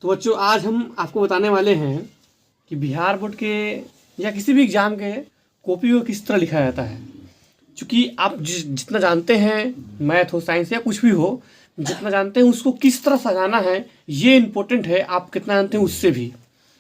तो बच्चों आज हम आपको बताने वाले हैं कि बिहार बोर्ड के या किसी भी एग्ज़ाम के कॉपी को किस तरह लिखा जाता है। क्योंकि आप जितना जानते हैं, मैथ हो साइंस या कुछ भी हो, जितना जानते हैं उसको किस तरह सजाना है ये इम्पोर्टेंट है। आप कितना जानते हैं उससे भी।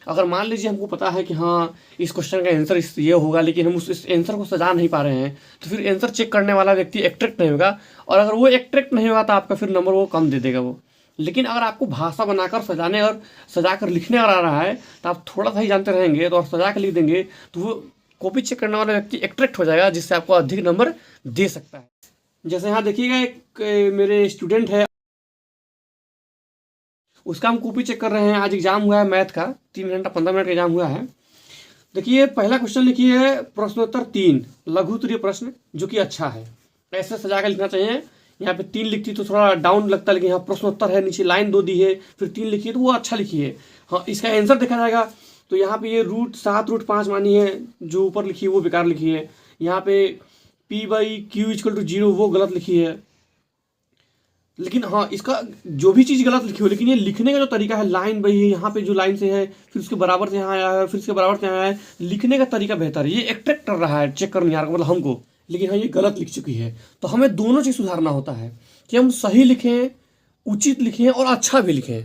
अगर मान लीजिए हमको पता है कि हाँ इस क्वेश्चन का आंसर ये होगा, लेकिन हम इस आंसर को सजा नहीं पा रहे हैं, तो फिर आंसर चेक करने वाला व्यक्ति एट्रैक्ट नहीं होगा। और अगर वो एट्रैक्ट नहीं होगा तो आपका फिर नंबर वो कम दे देगा वो। लेकिन अगर आपको भाषा बनाकर सजाने और सजा कर लिखने आ रहा है तो आप थोड़ा सा ही जानते रहेंगे तो आप सजा कर लिख देंगे तो वो कॉपी चेक करने वाला व्यक्ति एट्रैक्ट हो जाएगा, जिससे आपको अधिक नंबर दे सकता है। जैसे यहाँ देखिएगा एक मेरे स्टूडेंट है, उसका हम कॉपी चेक कर रहे हैं। आज एग्जाम हुआ है मैथ का, 3 घंटा 15 मिनट का एग्जाम हुआ है। देखिए पहला क्वेश्चन लिखिए है प्रश्नोत्तर 3 लघु उत्तरीय प्रश्न, जो कि अच्छा है। ऐसे सजा कर लिखना चाहिए। यहाँ पे 3 लिखती तो थोड़ा डाउन लगता है, लेकिन यहाँ प्रश्नोत्तर है, नीचे लाइन 2 दी है, फिर 3 लिखिए तो वो अच्छा लिखिए। हाँ इसका आंसर देखा जाएगा तो यहाँ पे ये √7 √5 मानी है, जो ऊपर लिखी है वो बेकार लिखी है। यहाँ पे P/Q = 0 वो गलत लिखी है। लेकिन हाँ इसका जो भी चीज़ गलत लिखी हो, लेकिन ये लिखने का जो तरीका है, लाइन वही है, यहाँ पे जो लाइन से है फिर उसके बराबर से यहाँ आया है, फिर उसके बराबर से यहाँ आया है, लिखने का तरीका बेहतर है। ये एट्रैक्ट कर रहा है चेक करने मतलब हमको, लेकिन हाँ ये गलत लिख चुकी है। तो हमें दोनों चीज़ सुधारना होता है कि हम सही लिखें, उचित लिखें और अच्छा भी लिखें।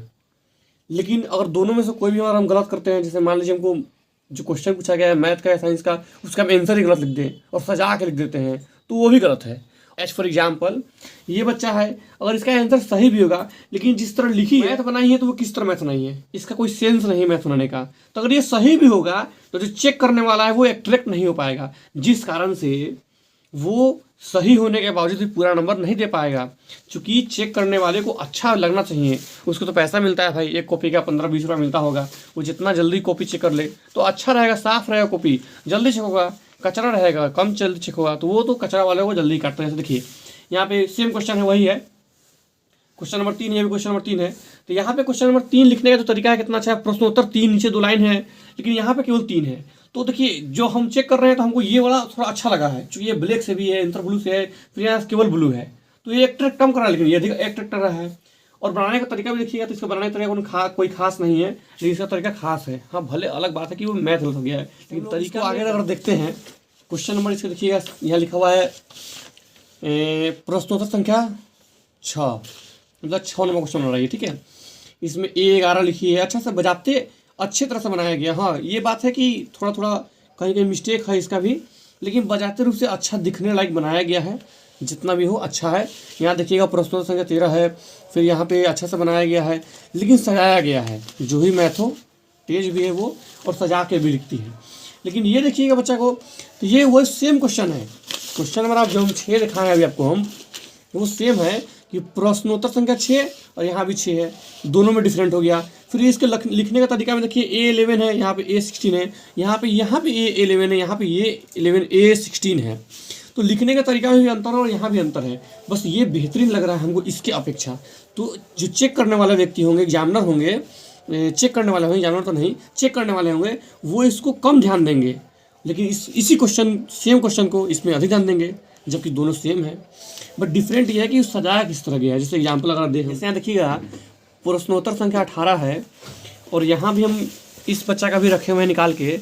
लेकिन अगर दोनों में से कोई भी अगर हम गलत करते हैं, जैसे मान लीजिए हमको जो क्वेश्चन पूछा गया है मैथ का या साइंस का, उसका हम आंसर ही गलत लिख दें और सजा के लिख देते हैं, तो वो भी गलत है। एज फॉर एग्जाम्पल ये बच्चा है, अगर इसका आंसर सही भी होगा, लेकिन जिस तरह लिखी मैथ बनाई है तो वो किस तरह मैथ बनाई है, इसका कोई सेंस नहीं है मैथ बनाने का। तो अगर ये सही भी होगा तो जो चेक करने वाला है वो एट्रैक्ट नहीं हो पाएगा, जिस कारण से वो सही होने के बावजूद भी पूरा नंबर नहीं दे पाएगा। क्योंकि चेक करने वाले को अच्छा लगना चाहिए, उसको तो पैसा मिलता है भाई, एक कॉपी का 15-20 रुपये मिलता होगा। वो जितना जल्दी कॉपी चेक कर ले तो अच्छा रहेगा, साफ रहेगा, कॉपी जल्दी चेक होगा। कचरा रहेगा कम जल्दी चेक होगा, तो वो तो कचरा वाले को जल्दी काटते हैं। देखिए यहाँ पे सेम क्वेश्चन है, वही है क्वेश्चन नंबर 3, ये भी क्वेश्चन नंबर 3 है। तो यहाँ पे क्वेश्चन नंबर 3 लिखने का जो तरीका है कितना अच्छा है, प्रश्नोत्तर 3 नीचे 2 लाइन है, लेकिन यहाँ पे केवल 3 है। तो देखिए जो हम चेक कर रहे हैं तो हमको ये वाला थोड़ा अच्छा लगा है, क्योंकि ये ब्लैक से भी है, इंटर ब्लू से है, फिर यहाँ केवल ब्लू है, तो ये एट्रैक्ट कम कर रहा है, लेकिन ये अधिक एट्रैक्ट कर रहा है। और बनाने का तरीका भी देखिएगा तो इसका बनाने का तरीका कोई खास नहीं है, लेकिन इसका तरीका खास है। हाँ भले अलग बात है कि वो मैथ गलत हो गया है, लेकिन तरीका आगे अगर देखते हैं क्वेश्चन नंबर इसका देखिएगा, यहाँ लिखा हुआ है प्रश्नोत्तर संख्या 6, मतलब 6 नंबर क्वेश्चन हो रहा है, ठीक है। इसमें A11 लिखी है, अच्छा से बजाते अच्छे तरह से बनाया गया। हाँ ये बात है कि थोड़ा थोड़ा कहीं कहीं मिस्टेक है इसका भी, लेकिन बजाते रूप से अच्छा दिखने लायक बनाया गया है, जितना भी हो अच्छा है। यहाँ देखिएगा प्रश्नोत्तर संख्या 13 है, फिर यहाँ पे अच्छा से बनाया गया है, लेकिन सजाया गया है। जो भी मैथ हो तेज भी है वो, और सजा के भी लिखती है। लेकिन ये देखिएगा बच्चा को, तो ये वही सेम क्वेश्चन है, क्वेश्चन नंबर आप जो हम 6 दिखाए हैं अभी आपको हम, वो सेम है कि प्रश्नोत्तर संख्या 6 और यहाँ भी 6 है, दोनों में डिफरेंट हो गया। फिर इसके लिखने का तरीका में देखिए A11 है, यहाँ पे A16 है, यहाँ पे A11 है, यहाँ पे A11 A16 है। तो लिखने का तरीका में भी अंतर है और यहाँ भी अंतर है, बस ये बेहतरीन लग रहा है हमको इसके अपेक्षा। तो जो चेक करने वाले व्यक्ति होंगे, एग्जामिनर होंगे, चेक करने वाले होंगे, एग्जामिनर तो नहीं, चेक करने वाले होंगे, वो इसको कम ध्यान देंगे, लेकिन इसी क्वेश्चन सेम क्वेश्चन को इसमें अधिक ध्यान देंगे, जबकि दोनों सेम है। बट डिफरेंट ये है कि सजाया किस तरह गया है। जैसे एग्जाम्पल अगर देखें, जैसे यहाँ देखिएगा प्रश्नोत्तर संख्या 18 है, और यहाँ भी हम इस बच्चा का भी रखे हुए हैं निकाल के,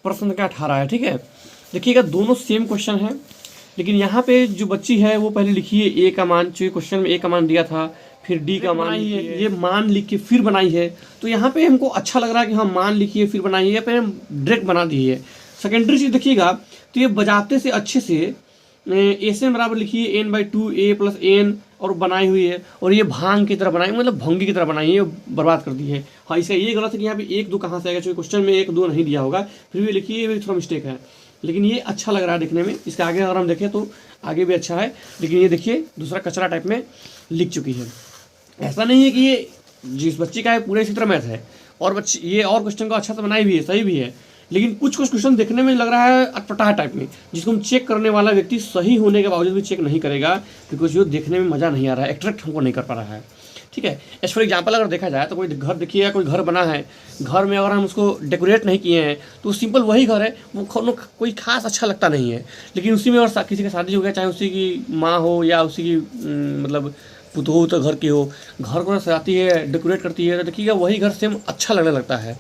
प्रश्न संख्या 18 है, ठीक है। देखिएगा दोनों सेम क्वेश्चन है, लेकिन यहाँ पे जो बच्ची है वो पहले लिखी है A का मान, जो क्वेश्चन में A का मान दिया था, फिर D का मान है, ये मान लिख के फिर बनाई है। तो यहाँ पे हमको अच्छा लग रहा है कि हाँ मान लिखिए फिर बनाई है, फिर डायरेक्ट बना दी है। सेकेंडरी चीज़ देखिएगा तो ये बजाते से अच्छे से एन बराबर लिखिए n/2 A + n और बनाई हुई है, और ये भांग की तरह बनाई, मतलब भंगी की तरह बनाई है, बर्बाद कर दी है। हाँ इसका ये गलत है कि यहाँ पे 1 2 कहाँ से आएगा, क्योंकि क्वेश्चन में 1 2 नहीं दिया होगा, फिर भी लिखिए, ये भी थोड़ा मिस्टेक है। लेकिन ये अच्छा लग रहा है दिखने में, इसके आगे अगर हम देखें तो आगे भी अच्छा है, लेकिन ये देखिए दूसरा कचरा टाइप में लिख चुकी है। ऐसा नहीं है कि ये जिस बच्ची का है पूरे इसी तरह मैथ है, और बच्ची ये और क्वेश्चन को अच्छा से बनाई भी है, सही भी है, लेकिन कुछ क्वेश्चन देखने में लग रहा है अटपटा टाइप में, जिसको हम चेक करने वाला व्यक्ति सही होने के बावजूद भी चेक नहीं करेगा, क्योंकि जो देखने में मज़ा नहीं आ रहा है, एट्रैक्ट हमको नहीं कर पा रहा है, ठीक है। एज फॉर एग्जाम्पल अगर देखा जाए तो कोई घर देखिए, कोई घर बना है, घर में अगर हम उसको डेकोरेट नहीं किए हैं तो सिंपल वही घर है, वो कोई खास अच्छा लगता नहीं है। लेकिन उसी में और किसी का शादी हो गया, चाहे उसी की माँ हो या उसी की मतलब पुतोहू तो घर की हो, घर को सजाती है, डेकोरेट करती है, तो देखिएगा वही घर सेम अच्छा लगने लगता है।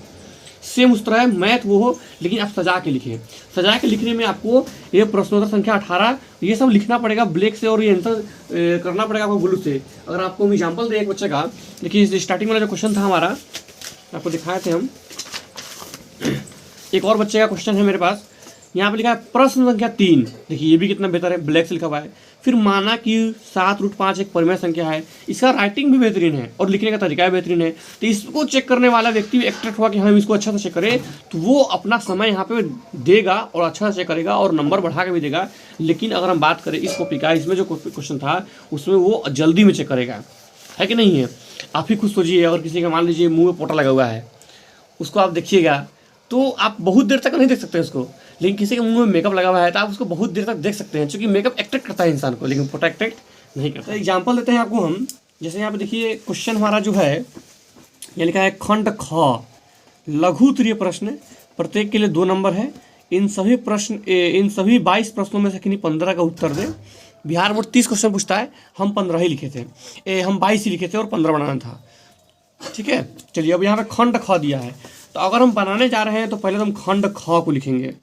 सेम उस तरह मैथ वो हो, लेकिन आप सजा के लिखिए। सजा के लिखने में आपको ये प्रश्नोत्तर संख्या 18 ये सब लिखना पड़ेगा ब्लैक से, और ये आंसर करना पड़ेगा आपको ब्लू से। अगर आपको हम एग्जाम्पल दें एक बच्चे का, देखिए स्टार्टिंग वाला जो क्वेश्चन था हमारा, आपको दिखाए थे हम, एक और बच्चे का क्वेश्चन है मेरे पास। यहाँ पे लिखा है प्रश्न संख्या 3, देखिए ये भी कितना बेहतर है, ब्लैक से लिखा हुआ है। फिर माना कि 7√5 एक परिमेय संख्या है, इसका राइटिंग भी बेहतरीन है और लिखने का तरीका भी बेहतरीन है। तो इसको चेक करने वाला व्यक्ति एक्ट्रैक्ट हुआ कि हम इसको अच्छा से चेक करें, तो वो अपना समय यहाँ पे देगा और अच्छा से चेक करेगा और नंबर बढ़ा के भी देगा। लेकिन अगर हम बात करें इस कॉपी का, इसमें जो क्वेश्चन था उसमें वो जल्दी में चेक करेगा, है कि नहीं है। आप ही खुद सोचिए, अगर किसी का मान लीजिए मुँह में पोटा लगा हुआ है, उसको आप देखिएगा तो आप बहुत देर तक नहीं देख सकते उसको, लेकिन किसी के मुंह में मेकअप लगा हुआ है तो आप उसको बहुत देर तक देख सकते हैं, क्योंकि मेकअप अट्रैक्ट करता है इंसान को, लेकिन फोटो अट्रैक्ट नहीं करता। एग्जांपल देते हैं आपको हम, जैसे यहाँ पे देखिए क्वेश्चन हमारा जो है ये लिखा है खंड ख, लघु उत्तरीय प्रश्न, प्रत्येक के लिए 2 नंबर है। इन सभी 22 प्रश्नों में से किन्हीं 15 का उत्तर दें। बिहार बोर्ड 30 क्वेश्चन पूछता है, हम 15 ही लिखे थे, हम 22 ही लिखे थे और 15 बनाना था, ठीक है। चलिए अब यहाँ पे खंड ख दिया है, तो अगर हम बनाने जा रहे हैं तो पहले तो हम खंड ख को लिखेंगे,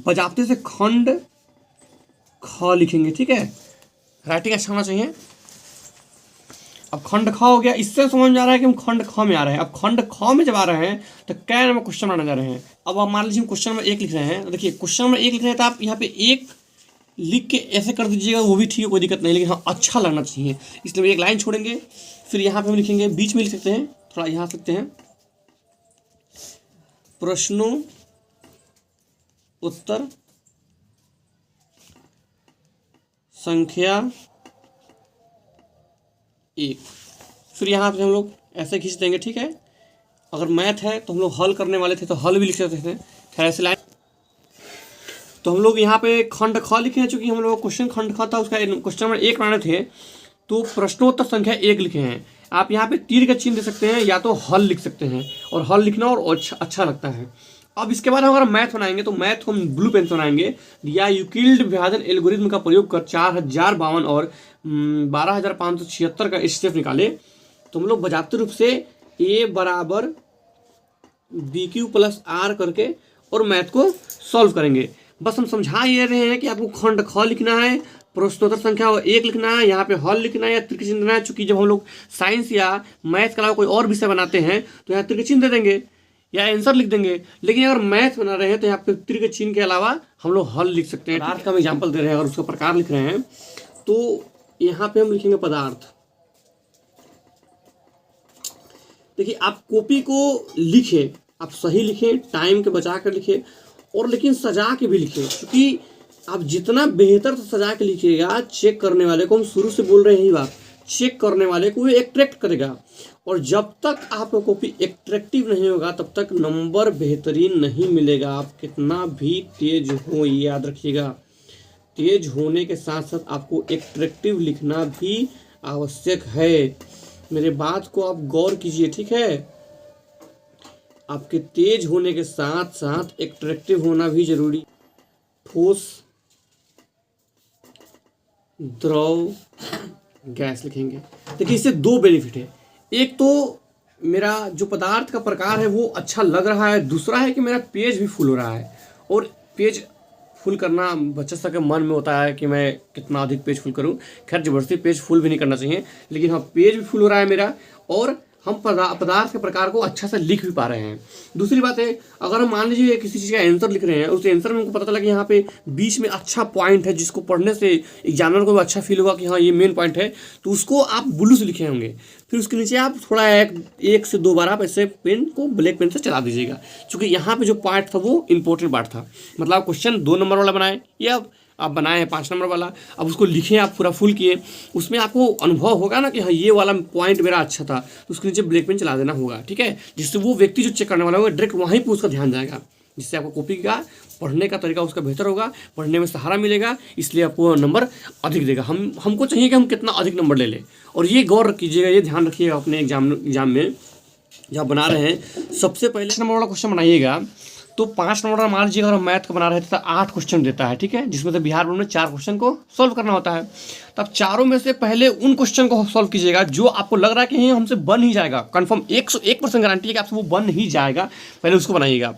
बजाबते से खंड ख लिखेंगे, ठीक है। राइटिंग अच्छा होना चाहिए। अब खंड ख हो गया, इससे समझ में आ रहा है कि हम खंड ख में आ रहे हैं। अब खंड ख में जब आ रहे हैं तो क्या नंबर क्वेश्चन बनाने जा रहे हैं। अब आप मान लीजिए हम क्वेश्चन नंबर 1 लिख रहे हैं, तो देखिए क्वेश्चन नंबर 1 लिख रहे हैं तो आप यहाँ पे 1 लिख के ऐसे कर दीजिएगा, वो भी ठीक है, कोई दिक्कत नहीं, लेकिन हाँ अच्छा लगना चाहिए, इसलिए एक लाइन छोड़ेंगे। फिर यहाँ पे हम लिखेंगे, बीच में लिख सकते हैं, थोड़ा यहाँ लिखते हैं, प्रश्नों उत्तर संख्या 1। फिर यहाँ पे हम लोग ऐसे खींच देंगे, ठीक है। अगर मैथ है तो हम लोग हल करने वाले थे तो हल भी लिख सकते थे, खैर ऐसे लाइन। तो हम लोग यहाँ पे खंड ख लिखे हैं, चूंकि हम लोग क्वेश्चन खंड ख था, उसका क्वेश्चन नंबर 1 बनाने थे, तो प्रश्नोत्तर संख्या 1 लिखे हैं। आप यहाँ पे तीर का चिन्ह दे सकते हैं, या तो हल लिख सकते हैं, और हल लिखना और अच्छा लगता है। अब इसके बाद हम अगर मैथ बनाएंगे तो मैथ हम ब्लू पेन से बनाएंगे, या यूक्लिड विभाजन एल्गोरिथम का प्रयोग कर 4052 और 12576 का एचसीएफ निकाले। तो हम लोग बजाते रूप से a बराबर BQ प्लस R करके और मैथ को सॉल्व करेंगे। बस हम समझा ये रहे हैं कि आपको खंड ख लिखना है, प्रश्नोत्तर संख्या 1 लिखना है, यहाँ पे हल लिखना है या त्रिक चिन्ह देना है। चूंकि जब हम लोग साइंस या मैथ के अलावा कोई और विषय बनाते हैं तो यहाँ त्रिक चिन्ह दे देंगे या आंसर लिख देंगे, लेकिन अगर मैथ बना रहे हैं तो यहाँ पे त्रिक चिन्ह के अलावा हम लोग हल लिख सकते हैं। पदार्थ का हम एग्जाम्पल दे रहे हैं, अगर उसका प्रकार लिख रहे हैं तो यहाँ पे हम लिखेंगे पदार्थ। देखिए आप कॉपी को लिखें, आप सही लिखें, टाइम के बचा कर लिखें, और लेकिन सजा के भी लिखें, क्योंकि आप जितना बेहतर से सजा के लिखिएगा, चेक करने वाले को, हम शुरू से बोल रहे हैं यही बात, चेक करने वाले को ये अट्रैक्ट करेगा। और जब तक आपका कॉपी अट्रैक्टिव नहीं होगा तब तक नंबर बेहतरीन नहीं मिलेगा। आप कितना भी तेज हो, ये याद रखिएगा, तेज होने के साथ साथ आपको अट्रैक्टिव लिखना भी आवश्यक है। मेरे बात को आप गौर कीजिए, ठीक है। आपके तेज होने के साथ साथ अट्रैक्टिव होना भी जरूरी। ठोस, द्रव, गैस लिखेंगे। देखिए इससे 2 बेनिफिट है, एक तो मेरा जो पदार्थ का प्रकार है वो अच्छा लग रहा है, दूसरा है कि मेरा पेज भी फुल हो रहा है। और पेज फुल करना बच्चा सबके मन में होता है कि मैं कितना अधिक पेज फुल करूं। खैर जबरदस्ती पेज फुल भी नहीं करना चाहिए, लेकिन हाँ पेज भी फुल हो रहा है मेरा, और हम पदार्थ के प्रकार को अच्छा से लिख भी पा रहे हैं। दूसरी बात है, अगर हम मान लीजिए किसी चीज़ का आंसर लिख रहे हैं, उस आंसर में हमको पता चला कि यहाँ पे बीच में अच्छा पॉइंट है जिसको पढ़ने से एग्जामिनर को भी अच्छा फील होगा कि हाँ ये मेन पॉइंट है, तो उसको आप ब्लू से लिखे होंगे। फिर उसके नीचे आप थोड़ा 1 से 2 बार आप ऐसे पेन को ब्लैक पेन से चला दीजिएगा, क्योंकि यहाँ पे जो पार्ट था वो इंपॉर्टेंट पार्ट था। मतलब क्वेश्चन 2 नंबर वाला बनाए या आप बनाए हैं 5 नंबर वाला, अब उसको लिखे आप पूरा फुल किए, उसमें आपको अनुभव होगा ना कि हाँ ये वाला पॉइंट मेरा अच्छा था, तो उसके नीचे ब्लैक पेन चला देना होगा, ठीक है। जिससे वो व्यक्ति जो चेक करने वाला होगा डायरेक्ट वहीं पर उसका ध्यान जाएगा, जिससे आपको कॉपी का पढ़ने का तरीका उसका बेहतर होगा, पढ़ने में सहारा मिलेगा, इसलिए आपको नंबर अधिक देगा। हमको चाहिए कि हम कितना अधिक नंबर ले लें। और ये गौर कीजिएगा, ये ध्यान रखिएगा अपने एग्जाम में जब बना रहे हैं, सबसे पहले नंबर वाला क्वेश्चन बनाइएगा तो 5 नंबर का मान लीजिए अगर हम मैथ का बना रहे थे तो 8 क्वेश्चन देता है, ठीक है, जिसमें से बिहार बोर्ड में 4 क्वेश्चन को सॉल्व करना होता है। तो आप चारों में से पहले उन क्वेश्चन को सॉल्व कीजिएगा जो आपको लग रहा है कि ये हमसे बन ही जाएगा, कन्फर्म 101% गारंटी है कि आपसे वो बन ही जाएगा, पहले उसको बनाइएगा।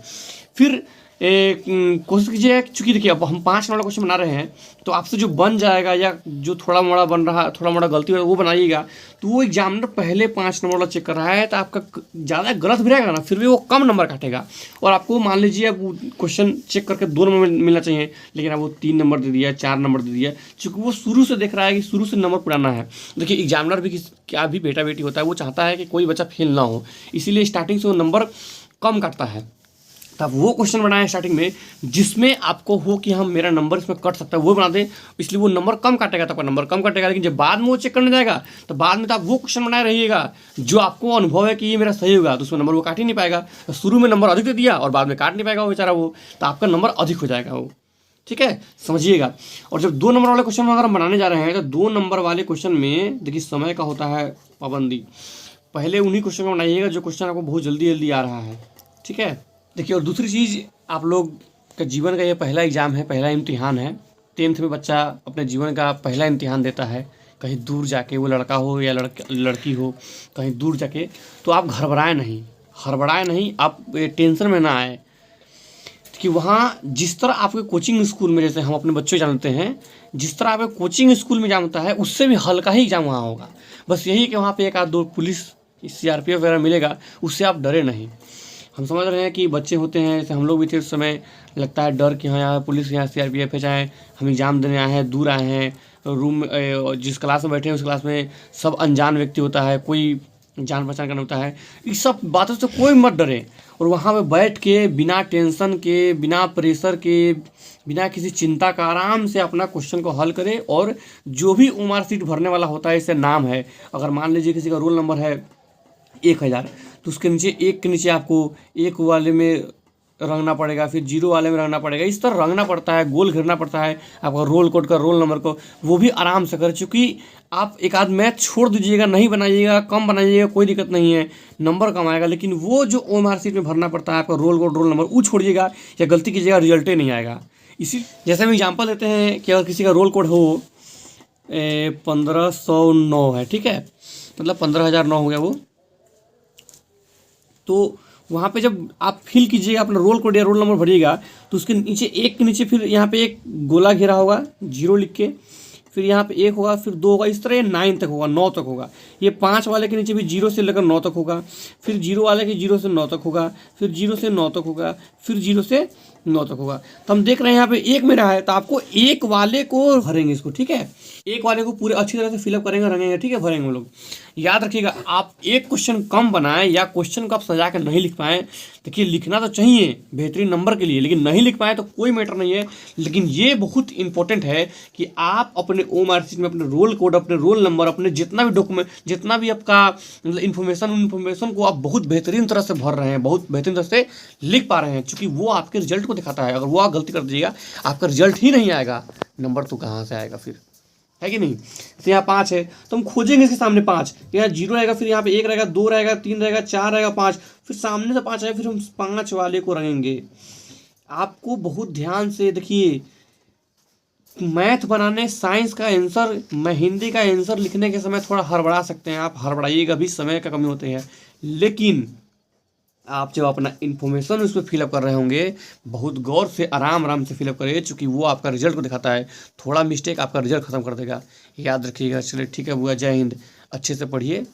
फिर कोशिश कीजिए, चूंकि देखिए अब हम 5 नंबर क्वेश्चन बना रहे हैं तो आपसे जो बन जाएगा या जो थोड़ा मोड़ा बन रहा, थोड़ा मोड़ा गलती हो वो बनाइएगा। तो वो एग्जामिनर पहले 5 नंबर वाला चेक कर रहा है तो आपका ज़्यादा गलत भी रहेगा ना, फिर भी वो कम नंबर काटेगा। और आपको मान लीजिए अब क्वेश्चन चेक करके 2 नंबर मिलना चाहिए, लेकिन अब वो 3 नंबर दे दिया, 4 नंबर दे दिया, चूँकि वो शुरू से देख रहा है कि शुरू से नंबर पुराना है। देखिए एग्जामिनर भी क्या भी बेटा बेटी होता है, वो चाहता है कि कोई बच्चा फेल ना हो, इसीलिए स्टार्टिंग से वो नंबर कम काटता है। तब वो क्वेश्चन बनाएं स्टार्टिंग में जिसमें आपको हो कि हम मेरा नंबर इसमें कट सकता है, वो बना दें, इसलिए वो नंबर कम काटेगा, तो आपका नंबर कम काटेगा। लेकिन जब बाद में वो चेक करने जाएगा तो बाद में तो आप वो क्वेश्चन बनाए रहिएगा जो आपको अनुभव है कि ये मेरा सही होगा, तो उसमें नंबर वो काट ही नहीं पाएगा। तो शुरू में नंबर अधिक दे दिया और बाद में काट नहीं पाएगा वो बेचारा, वो तो आपका नंबर अधिक हो जाएगा वो, ठीक है, समझिएगा। और जब 2 नंबर वाले क्वेश्चन अगर हम बनाने जा रहे हैं तो 2 नंबर वाले क्वेश्चन में देखिए समय का होता है पाबंदी, पहले उन्हीं क्वेश्चन को बनाइएगा जो क्वेश्चन आपको बहुत जल्दी जल्दी आ रहा है, ठीक है। देखिए और दूसरी चीज़, आप लोग का जीवन का ये पहला एग्ज़ाम है, पहला इम्तिहान है। 10th में बच्चा अपने जीवन का पहला इम्तिहान देता है, कहीं दूर जाके, वो लड़का हो या लड़की हो, कहीं दूर जाके। तो आप घबराएं नहीं, आप टेंशन में ना आए कि वहाँ जिस तरह आपके कोचिंग स्कूल में, जैसे हम अपने बच्चों जानते हैं, जिस तरह आपके कोचिंग स्कूल में एग्जाम होता है उससे भी हल्का ही एग्जाम वहाँ होगा। बस यही कि वहाँ पे 1 आध 2 पुलिस CRPF वगैरह मिलेगा, उससे आप डरे नहीं। हम समझ रहे हैं कि बच्चे होते हैं, जैसे हम लोग भी थे उस समय, लगता है डर कि हाँ यहाँ पुलिस, यहाँ CRPF है, चाहे हम एग्ज़ाम देने आए हैं, दूर आए हैं, रूम जिस क्लास में बैठे हैं उस क्लास में सब अनजान व्यक्ति होता है, कोई जान पहचान करना होता है। इस सब बातों से कोई मत डरे, और वहाँ पे बैठ के बिना टेंशन के, बिना प्रेशर के, बिना किसी चिंता का आराम से अपना क्वेश्चन को हल करें। और जो भी उम्र सीट भरने वाला होता है, इससे नाम है, अगर मान लीजिए किसी का रोल नंबर है 1000, तो उसके नीचे 1 के नीचे आपको 1 वाले में रंगना पड़ेगा, फिर 0 वाले में रंगना पड़ेगा, इस तरह रंगना पड़ता है, गोल घेरना पड़ता है आपका रोल कोड का, रोल नंबर को, वो भी आराम से कर। चूँकि आप एक आध मैथ छोड़ दीजिएगा, नहीं बनाइएगा, कम बनाइएगा, कोई दिक्कत नहीं है, नंबर कम आएगा। लेकिन वो जो OMR शीट में भरना पड़ता है आपका रोल कोड, रोल नंबर, वो छोड़िएगा या गलती कीजिएगा, रिजल्ट ही नहीं आएगा। इसी जैसे हम एग्जाम्पल देते हैं कि अगर किसी का रोल कोड हो 1509 है, ठीक है, मतलब 15,009 हो गया वो, तो वहाँ पे जब आप फिल कीजिएगा अपना रोल कोड या रोल नंबर भरिएगा, तो उसके नीचे 1 के नीचे फिर यहाँ पे एक गोला घेरा होगा 0 लिख के, फिर यहाँ पे 1 होगा, फिर 2 होगा, इस तरह ये 9 तक होगा, 9 तक होगा। ये 5 वाले के नीचे भी 0 से लेकर 9 तक होगा, फिर 0 वाले के 0 से 9 तक होगा, फिर 0 से 9 तक होगा, फिर 0 से 9 तक होगा। तो हम देख रहे हैं यहाँ पे 1 में रहा है, तो आपको 1 वाले को भरेंगे इसको, ठीक है, 1 वाले को पूरे अच्छी तरह से फिलअप करेंगे, रंगेंगे, ठीक है, भरेंगे हम लोग। याद रखिएगा, आप एक क्वेश्चन कम बनाएं या क्वेश्चन को आप सजा कर नहीं लिख पाएँ, देखिए लिखना तो चाहिए बेहतरीन नंबर के लिए, लेकिन नहीं लिख पाए तो कोई मैटर नहीं है। लेकिन ये बहुत इंपॉर्टेंट है कि आप अपने OMR शीट में अपने रोल कोड, अपने रोल नंबर, अपने जितना भी डॉक्यूमेंट, जितना भी आपका मतलब इन्फॉर्मेशन को आप बहुत बेहतरीन तरह से भर रहे हैं, बहुत बेहतरीन तरह से लिख पा रहे हैं, क्योंकि वो आपके रिजल्ट को दिखाता है। अगर वो आप गलती कर दीजिएगा, आपका रिजल्ट ही नहीं आएगा, नंबर तो कहाँ से आएगा फिर, है कि नहीं। तो यहाँ 5 है तो हम खोजेंगे इसके सामने 5, यहाँ 0 रहेगा, फिर यहाँ पे 1 रहेगा, 2 रहेगा, 3 रहेगा, 4 रहेगा, 5, फिर सामने से 5 आएगा, फिर हम 5 वाले को रंगेंगे। आपको बहुत ध्यान से देखिए, मैथ बनाने, साइंस का आंसर, मैं हिंदी का आंसर लिखने के समय थोड़ा हड़बड़ा सकते हैं, आप हड़बड़ाइएगा भी, समय का कमी होती है, लेकिन आप जब अपना इन्फॉर्मेशन उसमें फिलअप कर रहे होंगे, बहुत गौर से आराम से फिलअप करिए, क्योंकि वो आपका रिजल्ट को दिखाता है। थोड़ा मिस्टेक आपका रिजल्ट खत्म कर देगा, याद रखिएगा। चलिए ठीक है बुआ, जय हिंद, अच्छे से पढ़िए।